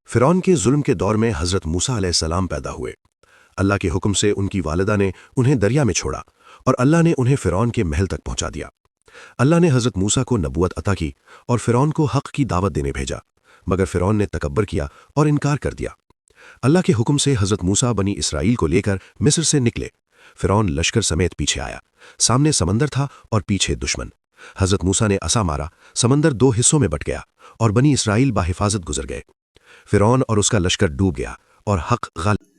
फ़िरौन के जुल्म के दौर में हज़रत मूसा अलैहिस्सलाम पैदा हुए। अल्लाह के हुक्म से उनकी वालिदा ने उन्हें दरिया में छोड़ा और अल्लाह ने उन्हें फ़िरौन के महल तक पहुंचा दिया। अल्लाह ने हज़रत मूसा को नबूवत अता की और फ़िरौन को हक़ की दावत देने भेजा, मगर फ़िरौन ने तकब्बर किया और इनकार कर दिया। अल्लाह के हुक्म से हज़रत मूसा बनी इसराइल को लेकर मिस्र से निकले। फ़िरौन लश्कर समेत पीछे आया। सामने समंदर था और पीछे दुश्मन। हज़रत मूसा ने असा मारा, समंदर दो हिस्सों में बट गया और बनी इसराइल बाहिफाजत गुजर गए। फ़िरौन और उसका लश्कर डूब गया और हक़ गालिब।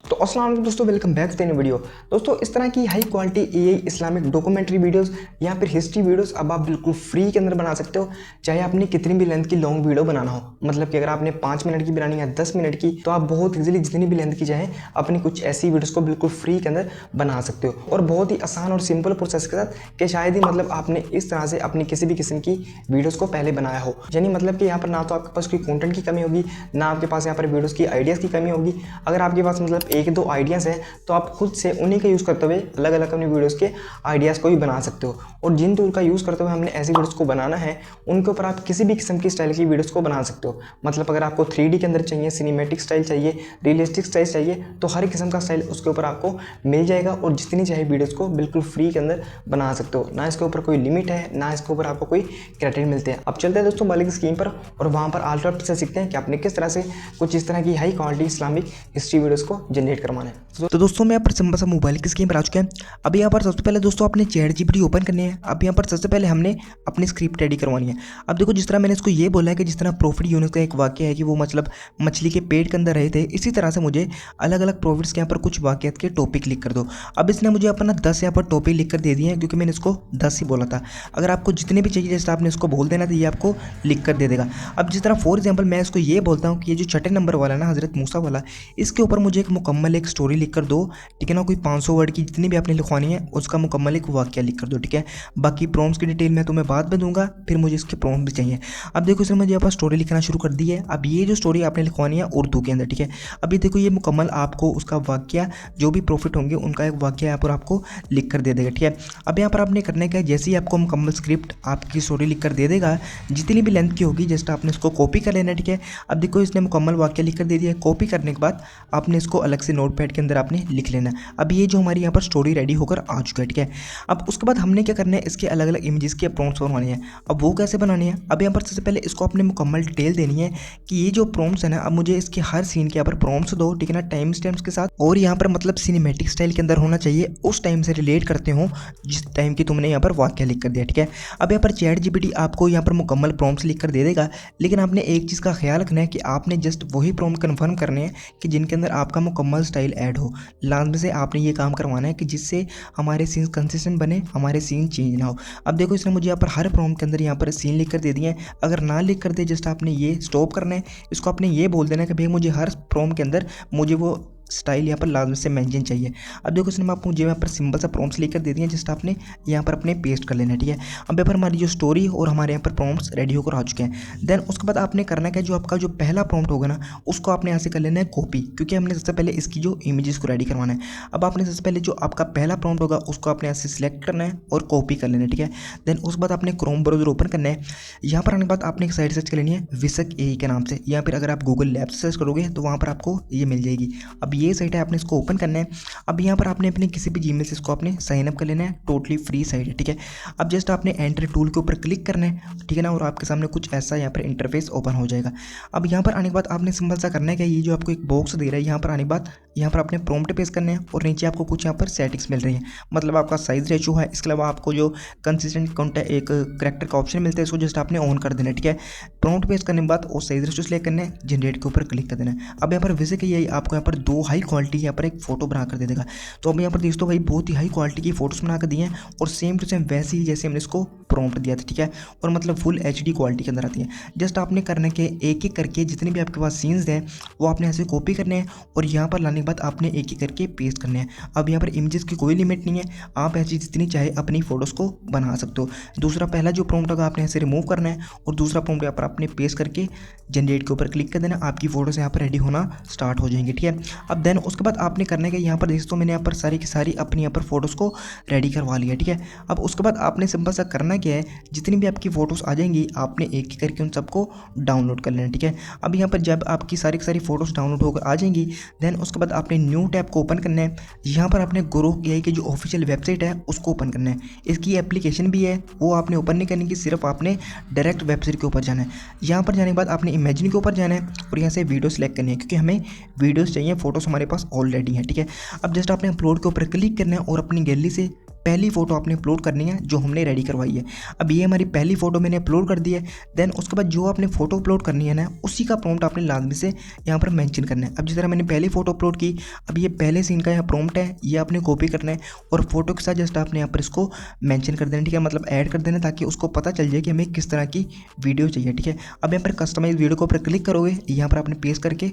तो अस्सलाम वालेकुम दोस्तों, welcome back to the new video. दोस्तों, इस तरह की high quality AI Islamic documentary videos या फिर हिस्ट्री वीडियोस अब आप बिल्कुल फ्री के अंदर बना सकते हो, चाहे आपने कितनी भी लेंथ की लॉन्ग वीडियो बनाना हो। मतलब कि अगर आपने 5 मिनट की बनानी है, 10 मिनट की, तो आप बहुत इजीली जितनी भी लेंथ की चाहे अपनी कुछ ऐसी वीडियोस को बिल्कुल फ्री के अंदर बना सकते हो, और बहुत ही आसान और सिंपल प्रोसेस के साथ कि शायद ही मतलब आपने इस तरह से अपनी किसी भी किस्म की वीडियोस को पहले बनाया हो। यानी मतलब कि यहाँ पर ना तो आपके पास कोई कंटेंट की कमी होगी, ना आपके पास यहाँ पर वीडियोस की आइडियाज़ की कमी होगी। अगर आपके पास मतलब एक दो आइडियाज़ हैं तो आप खुद से उन्हीं का यूज़ करते हुए अलग अलग अपनी वीडियोस के आइडियाज़ को भी बना सकते हो। और जिन टूल का यूज़ करते हुए हमने ऐसी वीडियोस को बनाना है, उनके ऊपर आप किसी भी किस्म की स्टाइल की वीडियोस को बना सकते हो। मतलब अगर आपको 3D के अंदर चाहिए, सिनेमैटिक स्टाइल चाहिए, रियलिस्टिक स्टाइल चाहिए, तो हर किस्म का स्टाइल उसके ऊपर आपको मिल जाएगा और जितनी चाहे वीडियोस को बिल्कुल फ्री के अंदर बना सकते हो। ना इसके ऊपर कोई लिमिट है, ना इसके ऊपर आपको कोई क्राइटेरिया मिलते हैं। अब चलते हैं दोस्तों मालिक स्कीम पर और वहाँ पर आल्टरनेट से सीखते हैं कि आपने किस तरह से कुछ इस तरह की high quality Islamic history videos को जनरेट करवाना है। तो दोस्तों मैं यहाँ पर सिंपल सा मोबाइल की स्क्रीन पर आ चुका है। अब यहाँ पर सबसे पहले दोस्तों अपने ChatGPT ओपन करनी है। अब यहाँ पर सबसे पहले हमने अपनी स्क्रिप्ट रेडी करवानी है। अब देखो, जिस तरह मैंने इसको ये बोला है कि जिस तरह प्रॉफिट यूनुस का एक वाक्य है कि वो मतलब मछली के पेट के अंदर रहे थे, इसी तरह से मुझे अलग अलग प्रॉफिट्स के यहाँ पर कुछ वाक्यात के टॉपिक लिख कर दो। अब इसने मुझे अपना 10 यहाँ पर टॉपिक लिख कर दे दिए हैं, क्योंकि मैंने इसको 10 ही बोला था। अगर आपको जितने भी चाहिए जैसे आपने इसको बोल देना, तो ये आपको लिख कर दे देगा। अब जिस तरह फॉर एग्जाम्पल मैं इसको ये बोलता हूँ कि ये जो छठे नंबर वाला है ना, हज़रत मूसा वाला, इसके ऊपर मुझे एक मुकम्मल एक स्टोरी लिख कर दो। ठीक है ना, कोई 500 वर्ड की जितनी भी आपने लिखवानी है उसका मुकम्मल एक वाक्य लिख कर दो। ठीक है, बाकी प्रॉम्प्ट्स की डिटेल मैं तुम्हें बाद में दूंगा, फिर मुझे इसके प्रॉम्प्ट भी चाहिए। अब देखो, इसने मुझे यहाँ पर स्टोरी लिखना शुरू कर दी है। अब ये जो स्टोरी आपने लिखवानी है उर्दू के अंदर। ठीक है, अभी देखो ये मुकम्मल आपको उसका वाक्य, जो भी प्रॉफिट होंगे उनका एक वाक्य यहाँ पर आपको लिख कर दे देगा। ठीक है, अब यहाँ पर आपने करने का है, जैसे ही आपको मुकम्मल स्क्रिप्ट आपकी स्टोरी लिख कर दे देगा, जितनी भी लेंथ की होगी, जस्ट आपने इसको कॉपी कर लेना है। ठीक है, अब देखो इसने मुकम्मल वाक्य लिख कर दे दिया है। कॉपी करने के बाद आपने इसको अलग से नोटपैड के अंदर आपने लिख लेना है। अब ये जो हमारी यहाँ पर स्टोरी रेडी होकर आ चुका है। ठीक है, अब उसके बाद हमने क्या करना है, इसके अलग अलग इमेजेस के प्रॉम्प्ट्स बनवाने हैं। अब वो कैसे बनाने हैं, अब यहाँ पर सबसे पहले इसको आपने मुकम्मल डिटेल देनी है कि ये जो प्रॉम्प्ट्स है ना, अब मुझे इसके हर सीन के यहाँ पर प्रॉम्प्ट्स दो। ठीक है ना, टाइम स्टैम्प्स के साथ, और यहाँ पर मतलब सिनेमैटिक स्टाइल के अंदर होना चाहिए, उस टाइम से रिलेट करते हो जिस टाइम की तुमने यहाँ पर वाक्य लिख कर दिया। ठीक है, अब यहाँ पर ChatGPT आपको यहाँ पर मुकम्मल प्रॉम्प्ट्स लिख कर दे देगा, लेकिन आपने एक चीज़ का ख्याल रखना है कि आपने जस्ट वही प्रॉम्प्ट कन्फर्म करने हैं कि जिनके अंदर आपका मुकम्मल स्टाइल ऐड हो। लाजमी से आपने ये काम करवाना है कि जिससे हमारे सीन्स कंसिस्टेंट बने, हमारे सीन चेंज ना हो। अब देखो, इसने मुझे यहाँ पर हर प्रॉम्प्ट के अंदर यहाँ पर सीन लिख कर दे दिए हैं। अगर ना लिख कर दे, जस्ट आपने ये स्टॉप करना है, इसको आपने ये बोल देना है कि भैया मुझे हर प्रॉम्प्ट के अंदर मुझे वो स्टाइल यहाँ पर लाजमी से मेंशन चाहिए। अब देखो, इसने आपको मुझे यहाँ पर सिंपल सा प्रॉम्प्ट्स लेकर दे दिए, जस्ट आपने यहाँ पर अपने पेस्ट कर लेना है। ठीक है, अब यहाँ पर हमारी जो स्टोरी और हमारे यहाँ पर प्रॉम्प्ट्स रेडी होकर आ चुके हैं। देन उसके बाद आपने करना क्या, जो आपका जो पहला प्रॉम्प्ट होगा ना, उसको आपने यहाँ से कर लेना है कॉपी, क्योंकि हमने सबसे पहले इसकी जो इमेजेस को रेडी करवाना है। अब आपने सबसे पहले जो आपका पहला प्रॉम्प्ट होगा उसको आपने यहाँ से सिलेक्ट करना है और कॉपी कर लेना है। ठीक है, देन उसके बाद आपने क्रोम ब्राउजर ओपन करना है। यहाँ पर आने के बाद आपने एक साइट सर्च कर लेनी है विसक एआई के नाम से, या फिर अगर आप गूगल लैब से सर्च करोगे तो वहाँ पर आपको ये मिल जाएगी। अब ये साइट है, आपने इसको ओपन करना है। अब यहाँ पर आपने अपने किसी भी जीमेल से इसको आपने साइन अप कर लेना है, टोटली फ्री साइट है। ठीक है, अब जस्ट आपने एंटर टूल के ऊपर क्लिक करना है। ठीक है ना, और आपके सामने कुछ ऐसा यहाँ पर इंटरफेस ओपन हो जाएगा। अब यहाँ पर आने के बाद आपने सिंपल सा करना है कि ये जो आपको एक बॉक्स दे रहा है, यहाँ पर आने के बाद यहाँ पर आपने प्रॉम्प्ट पेस्ट करना है और नीचे आपको कुछ यहाँ पर सेटिंग्स मिल रही हैं, मतलब आपका साइज रेशो है, इसके अलावा आपको जो कंसिस्टेंट कंटेंट एक करैक्टर का ऑप्शन मिलता है, इसको जस्ट आपने ऑन कर देना है। ठीक है, प्रॉम्प्ट पेस्ट करने के बाद और साइज रेशो सेलेक्ट करना है, जनरेट के ऊपर क्लिक कर देना है। अब यहाँ पर वैसे कि ये आपको यहाँ पर दो हाई क्वालिटी यहाँ पर एक फोटो बना कर दे देगा। तो अब यहाँ पर दोस्तों भाई बहुत ही हाई क्वालिटी की फोटोज बना कर दी हैं और सेम टू सेम वैसे ही जैसे हमने इसको प्रॉम्प्ट दिया था। ठीक है, और मतलब फुल HD क्वालिटी के अंदर आती है। जस्ट आपने करना कि एक एक करके जितने भी आपके पास सीन्स हैं वो आपने ऐसे कॉपी करने हैं और यहाँ पर लाने के बाद आपने एक एक करके पेस्ट करने हैं। अब यहाँ पर इमेजेस की कोई लिमिट नहीं है, आप ऐसी जितनी चाहे अपनी फोटोज़ को बना सकते हो। दूसरा पहला जो प्रॉम्प्ट होगा आपने ऐसे रिमूव करना है और दूसरा प्रॉम्प्ट यहाँ पर आप आपने पेस्ट करके जनरेट के ऊपर क्लिक कर देना, आपकी फ़ोटोज़ यहाँ पर रेडी होना स्टार्ट हो जाएंगी। ठीक है, अब देन उसके बाद आपने करना है यहाँ पर देख तो मैंने यहाँ पर सारी की सारी अपनी यहाँ पर फोटोज़ को रेडी करवा लिया। ठीक है, अब उसके बाद आपने सिंपल सा करना क्या है, जितनी भी आपकी फ़ोटोज़ आ जाएंगी आपने एक एक करके उन सबको डाउनलोड कर लेना। ठीक है, अब यहाँ पर जब आपकी सारी की सारी फ़ोटोज़ डाउनलोड होकर आ जाएंगी देन उसके बाद आपने न्यू टैब को ओपन करना है। यहाँ पर आपने ग्रोक एआई की जो ऑफिशियल वेबसाइट है उसको ओपन करना है। इसकी एप्लीकेशन भी है, वो आपने ओपन नहीं करनी कि सिर्फ आपने डायरेक्ट वेबसाइट के ऊपर जाना है। यहाँ पर जाने के बाद आपने इमेजिन के ऊपर जाना है और यहाँ से वीडियो सेलेक्ट करनी है, क्योंकि हमें वीडियोस चाहिए, फोटोज़ हमारे पास ऑलरेडी हैं। ठीक है, अब जस्ट आपने अपलोड के ऊपर क्लिक करना है और अपनी गैलरी से पहली फ़ोटो आपने अपलोड करनी है जो हमने रेडी करवाई है। अब ये हमारी पहली फ़ोटो मैंने अपलोड कर दी है। देन उसके बाद जो आपने फ़ोटो अपलोड करनी है ना, उसी का प्रॉम्प्ट आपने लाजमी से यहाँ पर मेंशन करना है। अब जिस तरह मैंने पहली फ़ोटो अपलोड की, अब ये पहले सीन का यहाँ प्रॉम्प्ट है, ये आपने कॉपी करना है और फोटो के साथ जस्ट आपने यहाँ पर इसको मेंशन कर देना। ठीक है, मतलब ऐड कर देना ताकि उसको पता चल जाए कि हमें किस तरह की वीडियो चाहिए। ठीक है, अब यहाँ पर कस्टमाइज वीडियो के ऊपर क्लिक करोगे, यहाँ पर आपने पेस्ट करके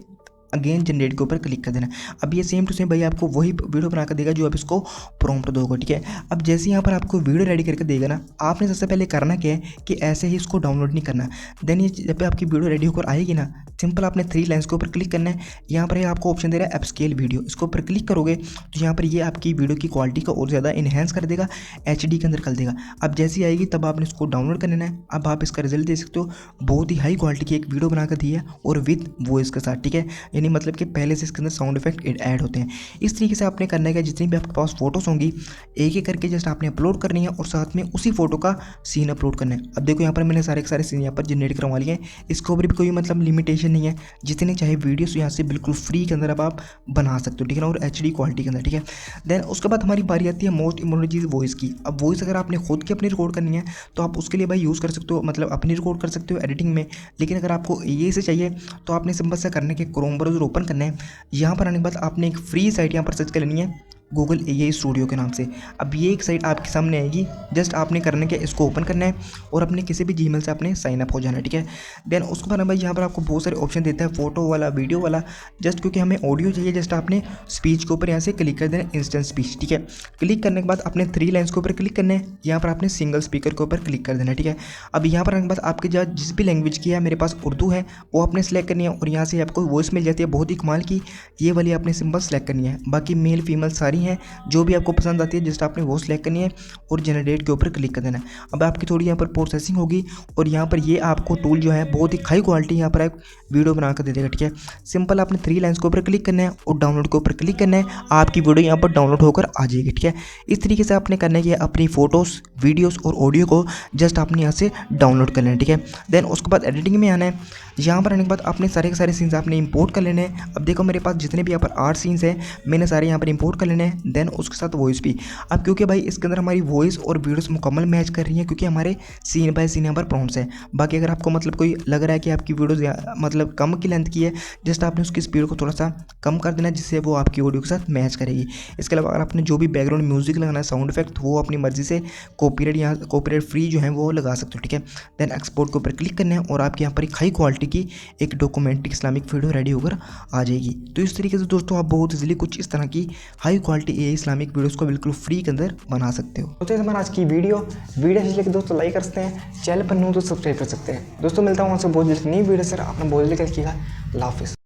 अगेन जनरेट के ऊपर क्लिक कर देना। अब ये सेम टू सेम भाई आपको वही वीडियो बना कर देगा जो आप इसको प्रॉम्प्ट दोगे। ठीक है, अब जैसे यहाँ पर आपको वीडियो रेडी करके देगा ना, आपने सबसे पहले करना क्या है कि ऐसे ही इसको डाउनलोड नहीं करना। देन ये जब पे आपकी वीडियो रेडी होकर आएगी ना, सिंपल आपने 3 लाइन्स के ऊपर क्लिक करना है। यहाँ पर ये आपको ऑप्शन दे रहा है अपस्केल वीडियो, इसके ऊपर क्लिक करोगे तो यहाँ पर ये आपकी वीडियो की क्वालिटी को और ज़्यादा इन्हेंस कर देगा, HD के अंदर कर देगा। अब जैसी आएगी तब आपने इसको डाउनलोड कर लेना है। अब आप इसका रिजल्ट दे सकते हो, बहुत ही हाई क्वालिटी की एक वीडियो बनाकर दी है और विद वॉइस के साथ। ठीक है, यानी मतलब कि पहले इसके अंदर साउंड इफेक्ट ऐड होते हैं। इस तरीके से आपने करना है कि जितनी भी आपके पास फोटोज़ होंगी एक एक करके जस्ट आपने अपलोड करनी है और साथ में उसी फोटो का सीन अपलोड करना है। अब देखो यहाँ पर मैंने सारे के सारे सीन यहाँ पर जनरेट करवा लिए हैं, इसके ऊपर भी कोई मतलब लिमिटेशन नहीं है, जितने चाहे वीडियोस यहाँ से बिल्कुल फ्री के अंदर अब आप बना सकते हो। ठीक है ना, और HD क्वालिटी के अंदर। ठीक है, देन उसके बाद हमारी बारी आती है मोस्ट इम्पोर्टेंट चीज़ वॉइस की। अब वॉइस अगर आपने खुद की अपनी रिकॉर्ड करनी है तो आप उसके लिए भाई यूज़ कर सकते हो, मतलब अपनी रिकॉर्ड कर सकते हो एडिटिंग में। लेकिन अगर आपको ये से चाहिए तो आपने सिंपल सा करने के क्रोम ब्राउज़र ओपन करना है। यहाँ पर आने के बाद आपने एक फ्री साइट यहाँ पर सर्च कर लेनी है गूगल AI स्टूडियो के नाम से। अब ये एक साइट आपके सामने आएगी, जस्ट आपने करने के इसको ओपन करना है और अपने किसी भी जीमेल से आपने साइन अप हो जाना है। ठीक है, देन उसके बाद भाई यहाँ पर आपको बहुत सारे ऑप्शन देता है, फोटो वाला, वीडियो वाला। जस्ट क्योंकि हमें ऑडियो चाहिए, जस्ट आपने स्पीच के ऊपर यहाँ से क्लिक कर देना, इंस्टेंट स्पीच। ठीक है, क्लिक करने के बाद आपने 3 लाइन्स के ऊपर क्लिक करना है, यहाँ पर आपने सिंगल स्पीकर के ऊपर क्लिक कर देना। ठीक है, अब यहाँ पर आने के बाद आपके जिस भी लैंग्वेज की है, मेरे पास उर्दू है, वो आपने सेलेक्ट करनी है और यहाँ से आपको वॉइस मिल जाती है बहुत ही कमाल की, ये वाली आपने सिंपल सेलेक्ट करनी है। बाकी मेल फीमेल सारी हैं, जो भी आपको पसंद आती है जस्ट आपने वो सिलेक्ट करनी है और जनरेट के ऊपर क्लिक कर देना है। अब आपकी थोड़ी यहाँ पर प्रोसेसिंग होगी और यहाँ पर ये आपको टूल जो है बहुत ही हाई क्वालिटी यहाँ पर एक वीडियो बना कर दे देगा। ठीक है, सिंपल आपने 3 लाइन्स के ऊपर क्लिक करना है और डाउनलोड के ऊपर क्लिक करना है, आपकी वीडियो यहाँ पर डाउनलोड होकर आ जाएगी। ठीक है, इस तरीके से आपने करना है कि अपनी फोटोज़, वीडियोज़ और ऑडियो को जस्ट आपने यहाँ से डाउनलोड कर लेना है। ठीक है, देन उसके बाद एडिटिंग में आना है। यहाँ पर आने के बाद आपने सारे के सारे सीन्स आपने इंपोर्ट कर लेने हैं। अब देखो मेरे पास जितने भी यहाँ पर 8 सीन्स हैं मैंने सारे यहाँ पर इंपोर्ट कर लेने हैं। देन उसके साथ वॉइस भी। अब क्योंकि भाई इसके अंदर हमारी वॉइस और वीडियोस मुकम्मल मैच कर रही हैं, क्योंकि हमारे सीन बाय सीन यहाँ पर प्रॉम्प्ट्स हैं। बाकी अगर आपको मतलब कोई लग रहा है कि आपकी वीडियोस मतलब कम की लेंथ की है, जस्ट आपने उसकी स्पीड को थोड़ा सा कम कर देना, जिससे वो आपकी ऑडियो के साथ मैच करेगी। इसके अलावा अगर आपने जो भी बैकग्राउंड म्यूजिक लगाना है, साउंड इफेक्ट, वो अपनी मर्जी से कॉपीराइट यहाँ कॉपीराइट फ्री जो है वो लगा सकते हो। ठीक है, देन एक्सपोर्ट के ऊपर क्लिक करना है और आपके यहाँ पर एक हाई क्वालिटी की एक डॉक्यूमेंट्री इस्लामिक वीडियो रेडी होकर आ जाएगी। तो इस तरीके से दोस्तों आप बहुत इजीली कुछ इस तरह की high quality AI Islamic videos को बिल्कुल फ्री के अंदर बना सकते हो। दोस्तों हमारा आज की वीडियो अच्छी लगी दोस्तों लाइक कर सकते हैं, चैनल पर न्यू तो सब्सक्राइब कर सकते हैं। दोस्तों मिलता हूँ आपसे बहुत जल्द नई वीडियो सर, अपना बहुत जल्दी कल किया। अल्लाह हाफिज़।